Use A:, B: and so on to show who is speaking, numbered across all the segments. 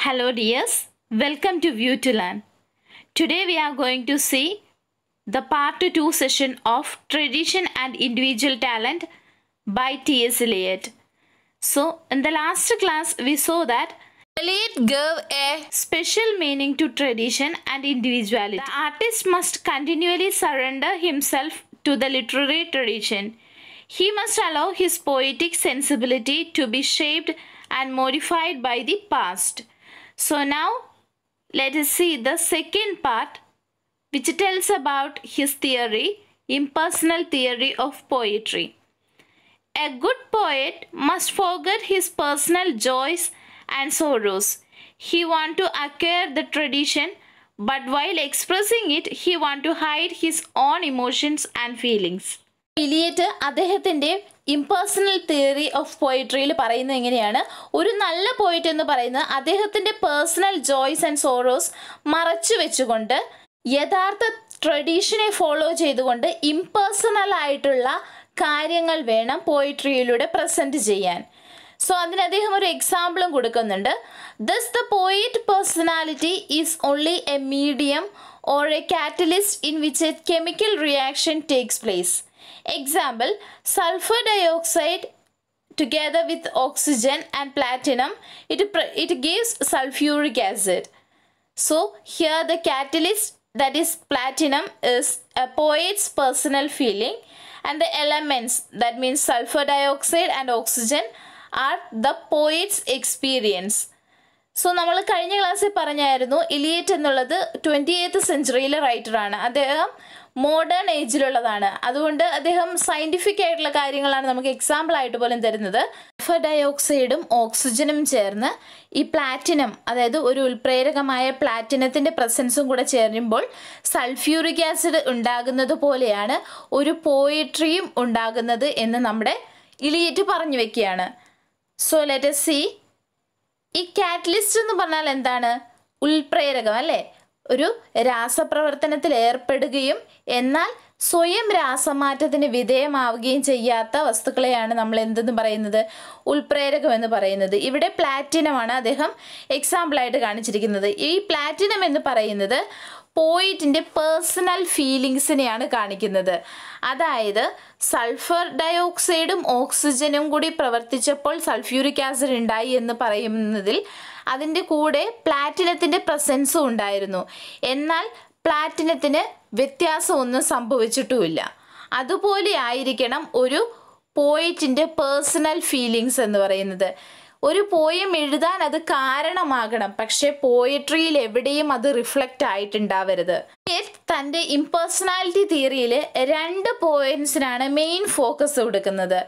A: Hello dears, welcome to View to Learn. Today we are going to see the part 2 session of Tradition and Individual Talent by T.S. Eliot. So in the last class we saw that Eliot gave a special meaning to tradition and individuality. The artist must continually surrender himself to the literary tradition. He must allow his poetic sensibility to be shaped and modified by the past. So now let us see the second part, which tells about his theory, impersonal theory of poetry. A good poet must forget his personal joys and sorrows. He wants to acquire the tradition, but while expressing it, he wants to hide his own emotions and feelings. Eliot അദ്ദേഹത്തിൻ്റെ impersonal theory of പോയിട്രിയിൽ പറയുന്നത് എങ്ങനെയാണ്? ഒരു നല്ല പോയിറ്റ് എന്ന് പറയുന്നത് അദ്ദേഹത്തിൻ്റെ പേഴ്സണൽ ജോയ്സ് ആൻഡ് സോറോസ് മറച്ചു വെച്ചുകൊണ്ട് യഥാർത്ഥ ട്രഡീഷനെ ഫോളോ ചെയ്തുകൊണ്ട് ഇംപേഴ്സണൽ ആയിട്ടുള്ള കാര്യങ്ങൾ വേണം പോയിട്രിയിലൂടെ പ്രസൻറ്റ് ചെയ്യാൻ. സോ അതിന് അദ്ദേഹം ഒരു എക്സാമ്പിളും കൊടുക്കുന്നുണ്ട്. Thus the poet personality is only a medium or a catalyst in which a chemical reaction takes place. Example, sulfur dioxide together with oxygen and platinum, it gives sulfuric acid. So here the catalyst, that is platinum, is a poet's personal feeling, and the elements, that means sulfur dioxide and oxygen, are the poet's experience. So നമ്മൾ കഴിഞ്ഞ ക്ലാസ്സിൽ പറഞ്ഞായിരുന്നു Eliot എന്നുള്ളത് 20th സെഞ്ച്വറിയിലെ റൈറ്ററാണ്. അദ്ദേഹം modern ഏജിലുള്ളതാണ്. അതുകൊണ്ട് അദ്ദേഹം scientific ആയിട്ടുള്ള കാര്യങ്ങളാണ് നമുക്ക് എക്സാമ്പിൾ ആയിട്ട് പോലും തരുന്നത്. സൾഫർ ഡയോക്സൈഡും ഓക്സിജനും ചേർന്ന് ഈ പ്ലാറ്റിനം, അതായത് ഒരു ഉൽപ്രേരകമായ പ്ലാറ്റിനത്തിൻ്റെ പ്രസൻസും കൂടെ ചേരുമ്പോൾ സൾഫ്യൂറിക് ആസിഡ് ഉണ്ടാകുന്നത് പോലെയാണ് ഒരു പോയിട്രിയും ഉണ്ടാകുന്നത് എന്ന് നമ്മുടെ എലിയറ്റ് പറഞ്ഞു വെക്കുകയാണ്. So let us see. ഈ കാറ്റലിസ്റ്റ് എന്ന് പറഞ്ഞാൽ എന്താണ്? ഉൽപ്രേരകം അല്ലേ? ഒരു രാസപ്രവർത്തനത്തിൽ ഏർപ്പെടുകയും എന്നാൽ സ്വയം രാസമാറ്റത്തിന് വിധേയമാവുകയും ചെയ്യാത്ത വസ്തുക്കളെയാണ് നമ്മൾ എന്തെന്ന് പറയുന്നത്? ഉൽപ്രേരകം എന്ന് പറയുന്നത്. ഇവിടെ പ്ലാറ്റിനമാണ് അദ്ദേഹം എക്സാമ്പിളായിട്ട് കാണിച്ചിരിക്കുന്നത്. ഈ പ്ലാറ്റിനം എന്ന് പറയുന്നത് പോയിറ്റിൻ്റെ പേഴ്സണൽ ഫീലിങ്സിനെയാണ് കാണിക്കുന്നത്. അതായത് സൾഫർ ഡയോക്സൈഡും ഓക്സിജനും കൂടി പ്രവർത്തിച്ചപ്പോൾ സൾഫ്യൂരിക് ആസിഡ് ഉണ്ടായി എന്ന് പറയുന്നതിൽ അതിൻ്റെ കൂടെ പ്ലാറ്റിനത്തിൻ്റെ പ്രസൻസും ഉണ്ടായിരുന്നു. എന്നാൽ പ്ലാറ്റിനത്തിന് വ്യത്യാസമൊന്നും സംഭവിച്ചിട്ടുമില്ല. അതുപോലെ ആയിരിക്കണം ഒരു പോയിറ്റിൻ്റെ പേഴ്സണൽ ഫീലിങ്സ് എന്ന് പറയുന്നത്. ഒരു പോയം എഴുതാൻ അത് കാരണമാകണം, പക്ഷെ പോയട്രിയിൽ എവിടെയും അത് റിഫ്ലക്റ്റ് ആയിട്ടുണ്ടാവരുത്. തൻ്റെ ഇംപേഴ്സണാലിറ്റി തിയറിയിൽ 2 പോയിന്റ്സിനാണ് മെയിൻ ഫോക്കസ് കൊടുക്കുന്നത്.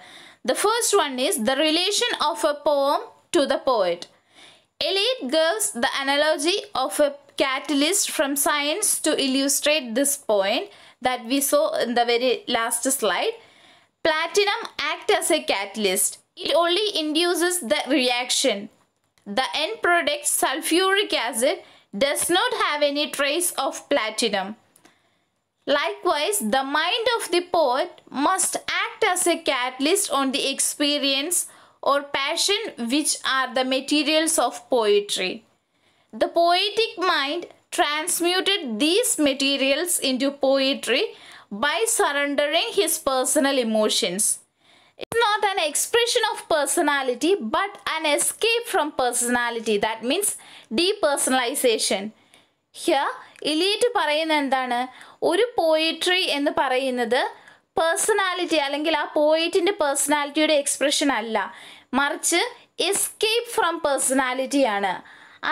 A: The first one is the relation of a poem to the poet. Eliot gives the analogy of a catalyst from science to illustrate this point that we saw in the very last slide. Platinum acts as a catalyst. It only induces the reaction. The end product, sulfuric acid, does not have any trace of platinum. Likewise, the mind of the poet must act as a catalyst on the experience or passion which are the materials of poetry. The poetic mind transmuted these materials into poetry by surrendering his personal emotions. It's not an expression of personality but an escape from personality. That means depersonalization. Here Eliot പറയുന്നത് എന്താണ്? ഒരു poetry എന്ന് പറയുന്നത് personality അല്ലെങ്കിൽ ആ പോയിറ്റിൻ്റെ പേഴ്സണാലിറ്റിയുടെ expression അല്ല, മറിച്ച് escape from പേഴ്സണാലിറ്റിയാണ്.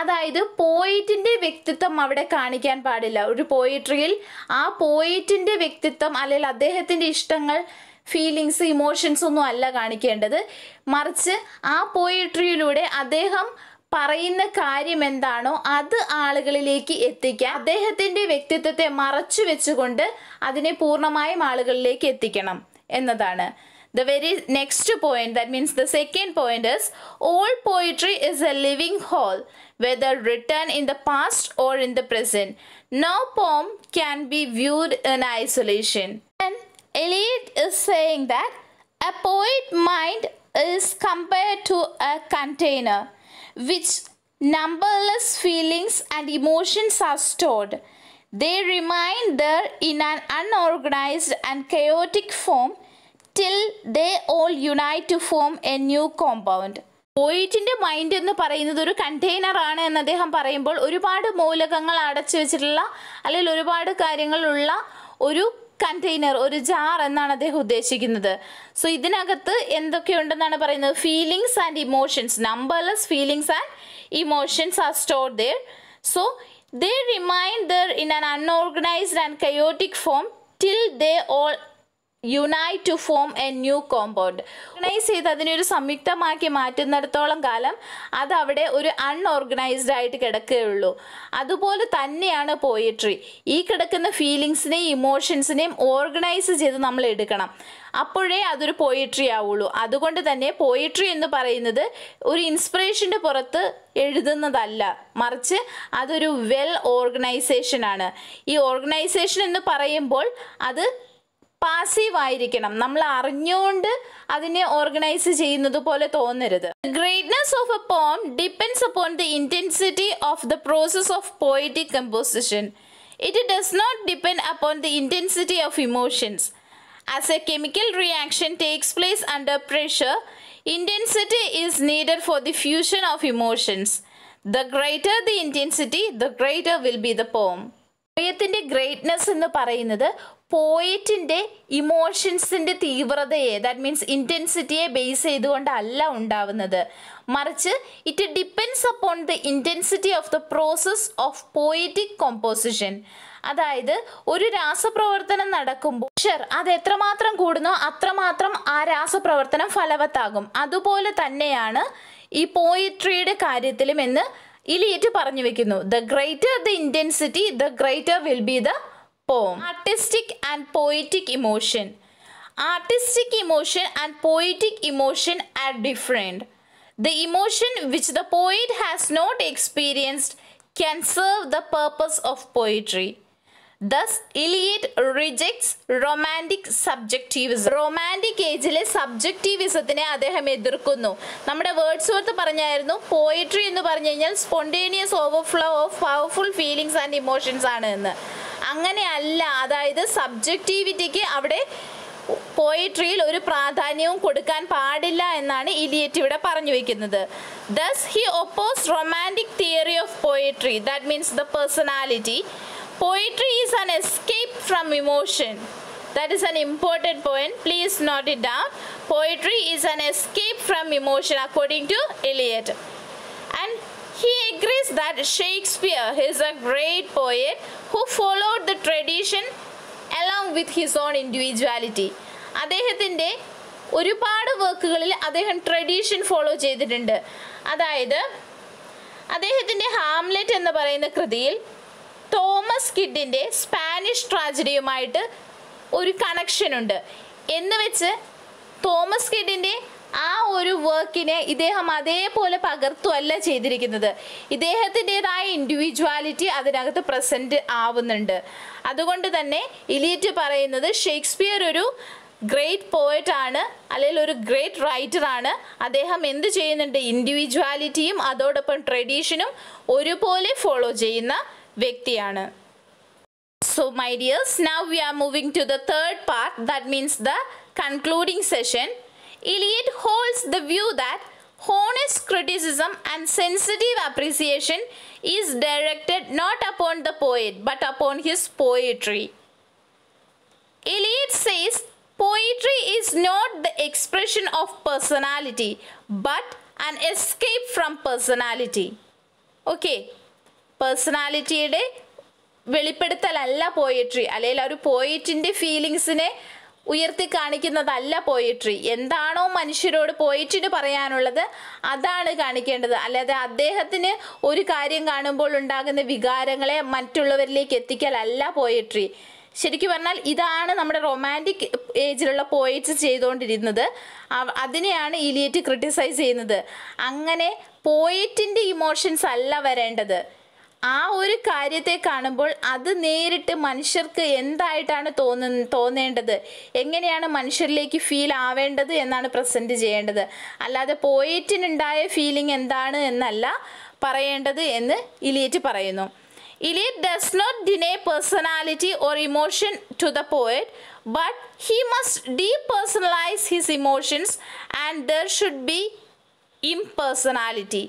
A: അതായത് പോയിറ്റിൻ്റെ വ്യക്തിത്വം അവിടെ കാണിക്കാൻ പാടില്ല. ഒരു പോയിട്രിയിൽ ആ പോയിറ്റിൻ്റെ വ്യക്തിത്വം അല്ലെങ്കിൽ അദ്ദേഹത്തിൻ്റെ ഇഷ്ടങ്ങൾ, ഫീലിങ്സ്, ഇമോഷൻസ് ഒന്നും അല്ല കാണിക്കേണ്ടത്, മറിച്ച് ആ പോയിട്രിയിലൂടെ അദ്ദേഹം പറയുന്ന കാര്യം എന്താണോ അത് ആളുകളിലേക്ക് എത്തിക്കാൻ അദ്ദേഹത്തിൻ്റെ വ്യക്തിത്വത്തെ മറച്ചു വെച്ചുകൊണ്ട് അതിനെ പൂർണ്ണമായും ആളുകളിലേക്ക് എത്തിക്കണം എന്നതാണ്. The very next point, that means the second point, is all poetry is a living whole, whether written in the past or in the present. No poem can be viewed in isolation. And Eliot is saying that a poet mind is compared to a container which numberless feelings and emotions are stored. They remain there in an unorganized and chaotic form till they all unite to form a new compound. പോയിറ്റിൻ്റെ mind എന്ന് പറയുന്നത് ഒരു container ആണ് എന്ന് അദ്ദേഹം പറയുമ്പോൾ ഒരുപാട് മൂലകങ്ങൾ അടച്ചു വെച്ചിട്ടുള്ള അല്ലെങ്കിൽ ഒരുപാട് കാര്യങ്ങളുള്ള ഒരു കണ്ടെയ്നർ, ഒരു ജാർ എന്നാണ് അദ്ദേഹം ഉദ്ദേശിക്കുന്നത്. സോ ഇതിനകത്ത് എന്തൊക്കെയുണ്ടെന്നാണ് പറയുന്നത്? Feelings and emotions, numberless feelings and emotions are stored there. So they remain there in an unorganized and chaotic form till they all unite to form a new compound. Organise ചെയ്ത് അതിനൊരു സംയുക്തമാക്കി മാറ്റുന്നിടത്തോളം കാലം അതവിടെ ഒരു unorganised ആയിട്ട് കിടക്കുകയുള്ളൂ. അതുപോലെ തന്നെയാണ് poetry. ഈ കിടക്കുന്ന ഫീലിങ്സിനെയും ഇമോഷൻസിനെയും ഓർഗനൈസ് ചെയ്ത് നമ്മൾ എടുക്കണം, അപ്പോഴേ അതൊരു പോയിട്രി ആവുള്ളൂ. അതുകൊണ്ട് തന്നെ പോയിട്രി എന്ന് പറയുന്നത് ഒരു ഇൻസ്പിറേഷൻ്റെ പുറത്ത് എഴുതുന്നതല്ല, മറിച്ച് അതൊരു വെൽ ഓർഗനൈസേഷൻ ആണ്. ഈ ഓർഗനൈസേഷൻ എന്ന് പറയുമ്പോൾ അത് പാസീവ് ആയിരിക്കണം, നമ്മൾ അറിഞ്ഞുകൊണ്ട് അതിനെ ഓർഗനൈസ് ചെയ്യുന്നത് പോലെ തോന്നരുത്. Greatness of a poem depends upon the intensity of the process of poetic composition. It does not depend upon the intensity of emotions. As a chemical reaction takes place under pressure, intensity is needed for the fusion of emotions. The greater the intensity, the greater will be the poem. പോയത്തിൻ്റെ greatness എന്ന് പറയുന്നത് പോയറ്റിൻ്റെ ഇമോഷൻസിൻ്റെ തീവ്രതയെ, that means ഇൻറ്റൻസിറ്റിയെ base ചെയ്തുകൊണ്ടല്ല ഉണ്ടാവുന്നത്, മറിച്ച് it depends upon the intensity of the process of poetic composition. അതായത് ഒരു രാസപ്രവർത്തനം നടക്കുമ്പോൾ അത് എത്രമാത്രം കൂടുന്നോ അത്രമാത്രം ആ രാസപ്രവർത്തനം ഫലവത്താകും. അതുപോലെ തന്നെയാണ് ഈ പോയിട്രിയുടെ കാര്യത്തിലും എന്ന് ഇലിയറ്റ് പറഞ്ഞു വെക്കുന്നു. The greater the intensity, the greater will be the poem. Artistic and poetic emotion. Artistic emotion and poetic emotion are different. The emotion which the poet has not experienced can serve the purpose of poetry. Thus, Eliot rejects romantic subjectivism. Romantic ഏജിലെ സബ്ജക്റ്റീവിസത്തിനെ അദ്ദേഹം എതിർക്കുന്നു. നമ്മുടെ Wordsworth പറഞ്ഞായിരുന്നു poetry എന്ന് പറഞ്ഞു കഴിഞ്ഞാൽ spontaneous overflow of powerful feelings and emotions ആണ് എന്ന്. അങ്ങനെയല്ല, അതായത് സബ്ജക്റ്റിവിറ്റിക്ക് അവിടെ പോയിട്രിയിൽ ഒരു പ്രാധാന്യവും കൊടുക്കാൻ പാടില്ല എന്നാണ് ഇലിയറ്റ് ഇവിടെ പറഞ്ഞു വയ്ക്കുന്നത്. Thus, he opposed romantic theory of poetry, that means the personality. Poetry is an escape from emotion. That is an important point. Please note it down. Poetry is an escape from emotion according to Eliot. And he agrees that Shakespeare is a great poet who followed the tradition along with his own individuality. അദ്ദേഹത്തിൻ്റെ ഒരുപാട് വർക്കുകളിൽ അദ്ദേഹം tradition follow ചെയ്തിട്ടുണ്ട്. അതായത് അദ്ദേഹത്തിൻ്റെ Hamlet എന്ന് പറയുന്ന കൃതിയിൽ Thomas കിഡിൻ്റെ Spanish ട്രാജഡിയുമായിട്ട് ഒരു കണക്ഷനുണ്ട് എന്ന് വെച്ച് തോമസ് കിഡിൻ്റെ ആ ഒരു വർക്കിനെ ഇദ്ദേഹം അതേപോലെ പകർത്തുമല്ല ചെയ്തിരിക്കുന്നത്. ഇദ്ദേഹത്തിൻ്റെതായ ഇൻഡിവിജ്വാലിറ്റി അതിനകത്ത് പ്രസൻറ്റ് ആവുന്നുണ്ട്. അതുകൊണ്ട് തന്നെ ഇലിയറ്റ് പറയുന്നത് ഷേക്സ്പിയർ ഒരു ഗ്രേറ്റ് പോയറ്റ് ആണ്, അല്ലെങ്കിൽ ഒരു ഗ്രേറ്റ് റൈറ്റർ ആണ്. അദ്ദേഹം എന്ത് ചെയ്യുന്നുണ്ട്? ഇൻഡിവിജ്വാലിറ്റിയും അതോടൊപ്പം ട്രഡീഷനും ഒരുപോലെ ഫോളോ ചെയ്യുന്ന വ്യക്തിയാണ്. So my dears, now we are moving to the third part, that means the concluding session. Eliot holds the view that honest criticism and sensitive appreciation is directed not upon the poet but upon his poetry. Eliot says poetry is not the expression of personality but an escape from personality. Okay, പേഴ്സണാലിറ്റിയുടെ വെളിപ്പെടുത്തലല്ല poetry, അല്ലെങ്കിൽ ഒരു പോയിറ്റിൻ്റെ ഫീലിങ്സിനെ ഉയർത്തി കാണിക്കുന്നതല്ല poetry. എന്താണോ മനുഷ്യരോട് പോയിറ്റിന് പറയാനുള്ളത് അതാണ് കാണിക്കേണ്ടത്, അല്ലാതെ അദ്ദേഹത്തിന് ഒരു കാര്യം കാണുമ്പോൾ ഉണ്ടാകുന്ന വികാരങ്ങളെ മറ്റുള്ളവരിലേക്ക് എത്തിക്കലല്ല പോയട്രി. ശരിക്കും പറഞ്ഞാൽ ഇതാണ് നമ്മുടെ റൊമാൻറ്റിക് ഏജിലുള്ള പോയിറ്റ്സ് ചെയ്തുകൊണ്ടിരുന്നത്. അതിനെയാണ് ഇലിയറ്റ് ക്രിട്ടിസൈസ് ചെയ്യുന്നത്. അങ്ങനെ പോയിറ്റിൻ്റെ ഇമോഷൻസ് അല്ല വരേണ്ടത്. ആ ഒരു കാര്യത്തെ കാണുമ്പോൾ അത് നേരിട്ട് മനുഷ്യർക്ക് എന്തായിട്ടാണ് തോന്നേണ്ടത്, എങ്ങനെയാണ് മനുഷ്യരിലേക്ക് ഫീൽ ആവേണ്ടത് എന്നാണ് പ്രസൻറ്റ് ചെയ്യേണ്ടത്. അല്ലാതെ പോയിറ്റിനുണ്ടായ ഫീലിംഗ് എന്താണ് എന്നല്ല, പറയേണ്ടത് എന്ന് ഇലിയറ്റ് പറയുന്നു. Eliot does not deny personality or emotion to the poet, but he must depersonalize his emotions and there should be impersonality.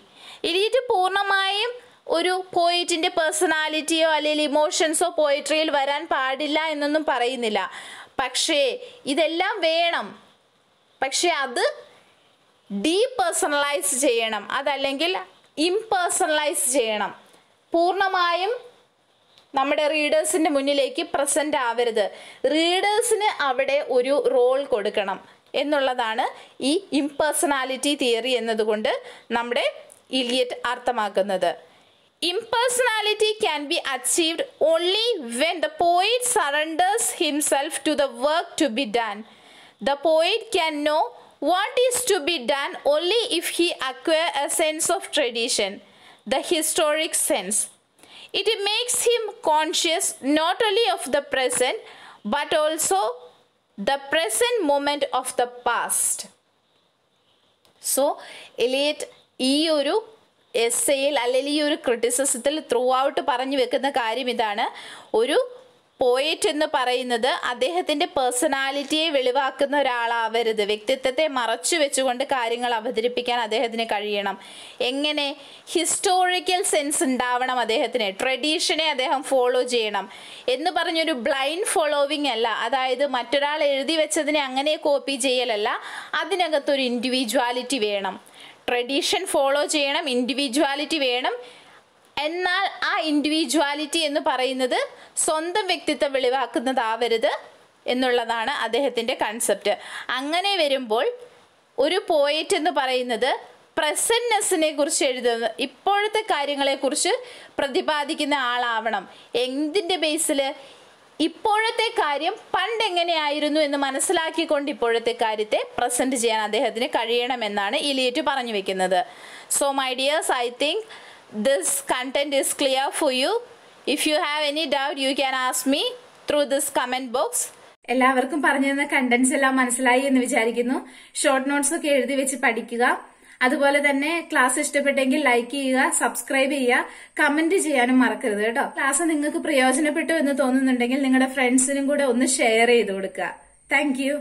A: Eliot പൂർണ്ണമായും ഒരു പോയിറ്റിൻ്റെ പേഴ്സണാലിറ്റിയോ അല്ലെങ്കിൽ ഇമോഷൻസോ പോയിട്രിയിൽ വരാൻ പാടില്ല എന്നൊന്നും പറയുന്നില്ല. പക്ഷേ ഇതെല്ലാം വേണം, പക്ഷേ അത് ഡീപേഴ്സണലൈസ് ചെയ്യണം, അതല്ലെങ്കിൽ ഇംപേഴ്സണലൈസ് ചെയ്യണം. പൂർണ്ണമായും നമ്മുടെ റീഡേഴ്സിൻ്റെ മുന്നിലേക്ക് പ്രസൻ്റ് ആവരുത്. റീഡേഴ്സിന് അവിടെ ഒരു റോൾ കൊടുക്കണം എന്നുള്ളതാണ് ഈ ഇംപേഴ്സണാലിറ്റി തിയറി എന്നതുകൊണ്ട് നമ്മുടെ ഇലിയറ്റ് അർത്ഥമാക്കുന്നത്. Impersonality can be achieved only when the poet surrenders himself to the work to be done. The poet can know what is to be done only if he acquire a sense of tradition, the historic sense. It makes him conscious not only of the present but also the present moment of the past. So, Eliot ഈ ഒരു എസ്സേയിൽ അല്ലെങ്കിൽ ഈ ഒരു ക്രിറ്റിസിസത്തിൽ through out പറഞ്ഞു വെക്കുന്ന കാര്യം ഇതാണ്. ഒരു പോയറ്റ് എന്ന് പറയുന്നത് അദ്ദേഹത്തിൻ്റെ പേഴ്സണാലിറ്റിയെ വെളിവാക്കുന്ന ഒരാളാവരുത്. വ്യക്തിത്വത്തെ മറച്ചു വെച്ചുകൊണ്ട് കാര്യങ്ങൾ അവതരിപ്പിക്കാൻ അദ്ദേഹത്തിന് കഴിയണം. എങ്ങനെ? ഹിസ്റ്റോറിക്കൽ സെൻസ് ഉണ്ടാവണം അദ്ദേഹത്തിന്, ട്രഡീഷനെ അദ്ദേഹം ഫോളോ ചെയ്യണം എന്ന് പറഞ്ഞൊരു ബ്ലൈൻഡ് ഫോളോവിങ് അല്ല. അതായത് മറ്റൊരാൾ എഴുതി വെച്ചതിനെ അങ്ങനെ കോപ്പി ചെയ്യലല്ല, അതിനകത്തൊരു ഇൻഡിവിജ്വാലിറ്റി വേണം. ട്രഡീഷൻ ഫോളോ ചെയ്യണം, ഇൻഡിവിജ്വാലിറ്റി വേണം. എന്നാൽ ആ ഇൻഡിവിജ്വാലിറ്റി എന്ന് പറയുന്നത് സ്വന്തം വ്യക്തിത്വം വെളിവാക്കുന്നതാവരുത് എന്നുള്ളതാണ് അദ്ദേഹത്തിൻ്റെ കൺസെപ്റ്റ്. അങ്ങനെ വരുമ്പോൾ ഒരു പോയറ്റ് എന്ന് പറയുന്നത് പ്രസന്റ്നെസ്സിനെ കുറിച്ച് എഴുതുന്നത്, ഇപ്പോഴത്തെ കാര്യങ്ങളെക്കുറിച്ച് പ്രതിപാദിക്കുന്ന ആളാവണം. എന്തിൻ്റെ ബേസിൽ? ഇപ്പോഴത്തെ കാര്യം പണ്ടെങ്ങനെയായിരുന്നു എന്ന് മനസ്സിലാക്കിക്കൊണ്ട് ഇപ്പോഴത്തെ കാര്യത്തെ പ്രസൻറ്റ് ചെയ്യാൻ അദ്ദേഹത്തിന് കഴിയണമെന്നാണ് ഇലിയറ്റ് പറഞ്ഞു വെക്കുന്നത്. So my dears, I think this content is clear for you. If you have any doubt you can ask me through this comment box. എല്ലാവർക്കും പറഞ്ഞു തന്ന കണ്ടന്റ്സ് എല്ലാം മനസ്സിലായി എന്ന് വിചാരിക്കുന്നു. ഷോർട്ട് നോട്ട്സ് ഒക്കെ എഴുതി വെച്ച് പഠിക്കുക. അതുപോലെ തന്നെ ക്ലാസ് ഇഷ്ടപ്പെട്ടെങ്കിൽ ലൈക്ക് ചെയ്യുക, സബ്സ്ക്രൈബ് ചെയ്യുക, കമന്റ് ചെയ്യാനും മറക്കരുത് കേട്ടോ. ക്ലാസ് നിങ്ങൾക്ക് പ്രയോജനപ്പെട്ടു എന്ന് തോന്നുന്നുണ്ടെങ്കിൽ നിങ്ങളുടെ ഫ്രണ്ട്സിനും കൂടെ ഒന്ന് ഷെയർ ചെയ്ത് കൊടുക്കുക. Thank you.